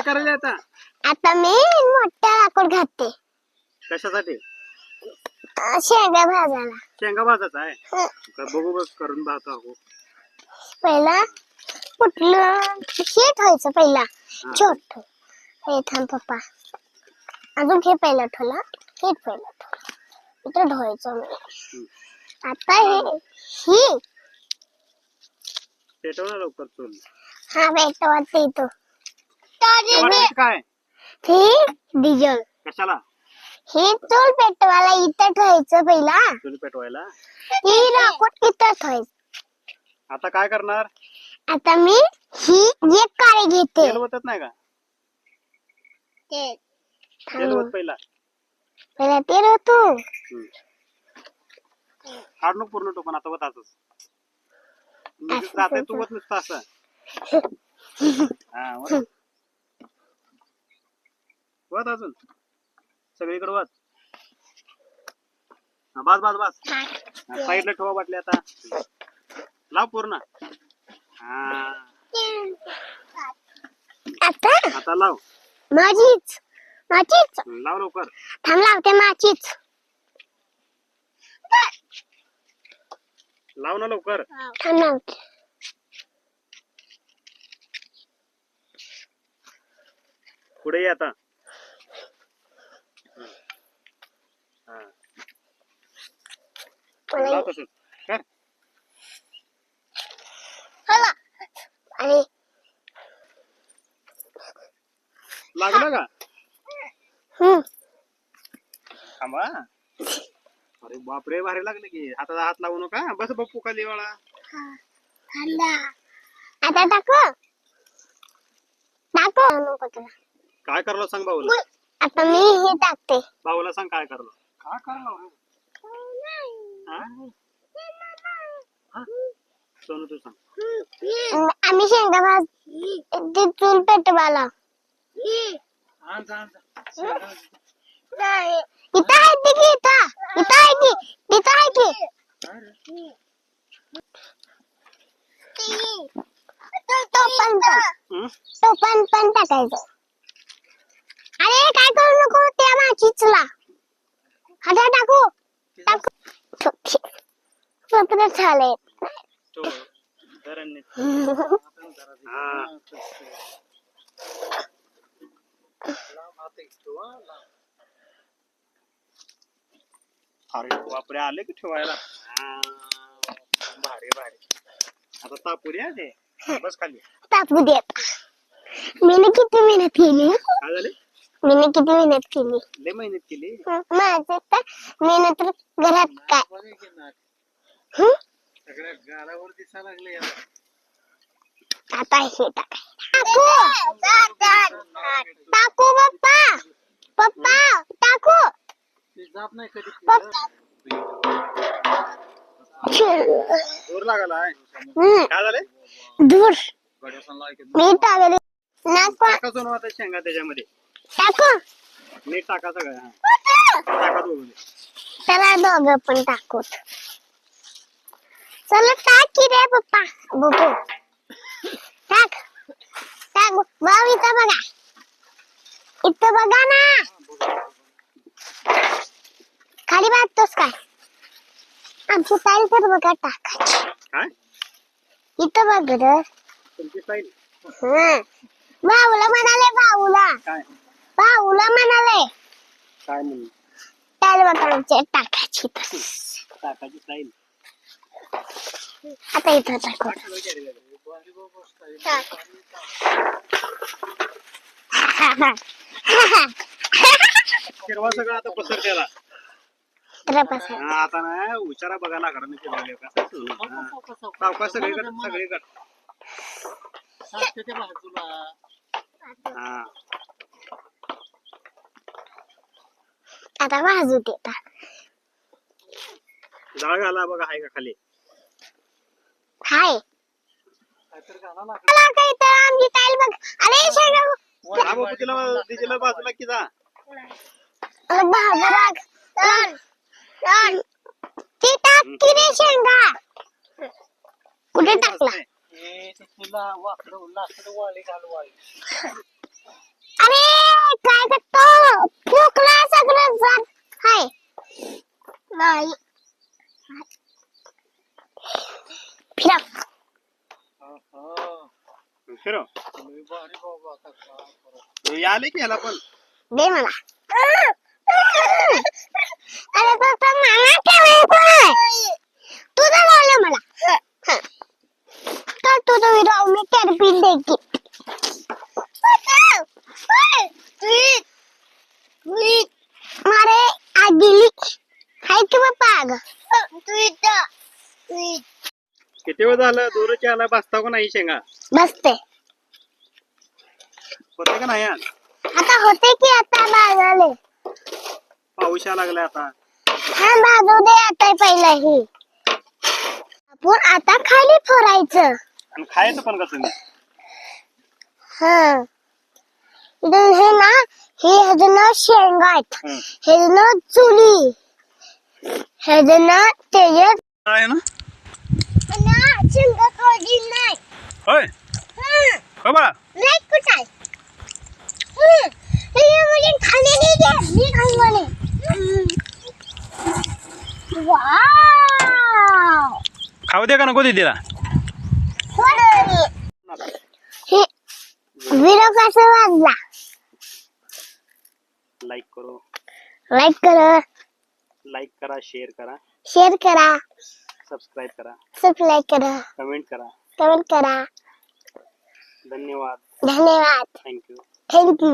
करायला आता? आता मी मोठा लाकूड घालते. कशासाठी? शेंगा भाजायला. शेंगा भाजायचा आहे. बघू बघ करून भाजतो हो. पहिला कुठलं शीट व्हायचं पहिला छोट. हे थांब पप्पा, अजून हे पहिला ठेवला, हे पहिला ठेवला, इथं ढोळायचं मी. आता ही पेटवलं लवकर चूल. हा पेटवायचं इथं. काय डिझेल. कशाला? ही चूल पेटवायला इथं ठेवायचं पहिला. चूल पेटवायला ही लाकूड इथं ठेवायचं. आता काय करणार? आता मी ही एक काळी घेते. तेल ओतत नाही का? तेल ओत पहिला. पहिला तेल होतो. काढ नको पूर्ण टोपण, आता ओत असंच. जाते तू ओत नुसतं असं. हा ओत अजून सगळीकडे ओत. बस बस बस. साईडला ठेवा बाटली. आता लाव पूर्ण. हा आता लाव. माझीच लाव लवकर. थांब लावते माझीच. लाव ना लवकर. थांब लावते. पुढे ये आता. लाव तसं कर. आणि लागलं का? थांबा. अरे बापरे, भारी लागले की. हाताला हात लावू नका. बस बप्पू खाली वाळा. आता टाकू नको तुला. काय करलो सांग भाऊला. आता मी हे टाकते. भाऊला सांग काय करलो. काय करलो सोनू तू सांग. आम्ही शेंगा भाज ते चूल पेटवायला. इथं आहे ती की इथं आहे की तिथं आहे की. टोपण पण टाकायचं. अरे काय करू नको त्या माचीचला. आता टाकू पत्र झाले. अरे बापरे, आले की ठेवायला. भारी भारी. आता तापू द्या ते. बस खाली. तापू देत. मीने किती मेहनत केली. काय झाले? मीने किती मेहनत केली. लय मेहनत केली. माझं तर मेहनत घरात काय. सगळ्या गालावर दिसायला लागले. आता हे टाकू टाकू पप्पा पप्पा टाकू. जात नाही कधी. दूर लागला. काय झाले? दूर मी टाकले. टाका सोनू आता शेंगा त्याच्यामध्ये. टाकू नीट टाका सगळं. टाका दोघं. चला दोघं पण टाकू. चला टाक की रे पप्पा. बघू टाक टाक. भाऊ इथं बघा. इथं बघा ना. खाली बांधतोस काय? आमची स्टाईल तर बघा टाकायची. काय इथं बघ रे. तुमची स्टाईल? भाऊला म्हणाले. भाऊला म्हणाले. काय म्हणून? स्टाईल बघा आमच्या टाकायची. टाकाची स्टाईल. आता इथं टाकू. शिरवा सगळं आता पसर त्याला. आता ना हुशारा बघा लाकडाने फिरवले का. सावकाश सगळीकडे सगळीकडे. आता भाजू देता. जाळ घाला बघा. हाय का खाली? हाय. आमची स्टाईल बघ. अरे शेंगा तिला बाजूला की जा. भाजराग ती टाक की रे शेंगा. कुठे टाकला? तुला वाकडं लाकडं वाळी घालू वाळी. सगळं जात हाय नाही फिरव फिरव आले की ह्याला पण दे मला अरे पप्पा मला ठेवायचं तुझं बोललं मला तर तुझं विराव मी टर्पीन देते मारे आदिली हाय की पप्पा किती वेळ झालं दूरची आला बसता का नाही शेंगा बसते होते का नाही आज आता होते की आता बाजारले पाऊस यायला लागलाय आता हा बाजू दे आता पहिला ही आपण आता खाली फोरायचं आणि खायचं पण का तुम्ही हा इथं हे ना हे ह्याचं नाव शेंगा आहेत ह्याचं नाव चुली ह्याचं नाव तेजस आहे ना शेंगा खाली नाही होय हो बाळा नाही कुठं आहे हे मुली खाली नाही घे मी खाली म्हणे वाव खाऊ दे का नको दीदीला हे व्हिडिओ कसा वाजला लाईक करो लाईक करा शेअर करा सबस्क्राईब करा कमेंट करा करा धन्यवाद धन्यवाद थँक्यू थँक्यू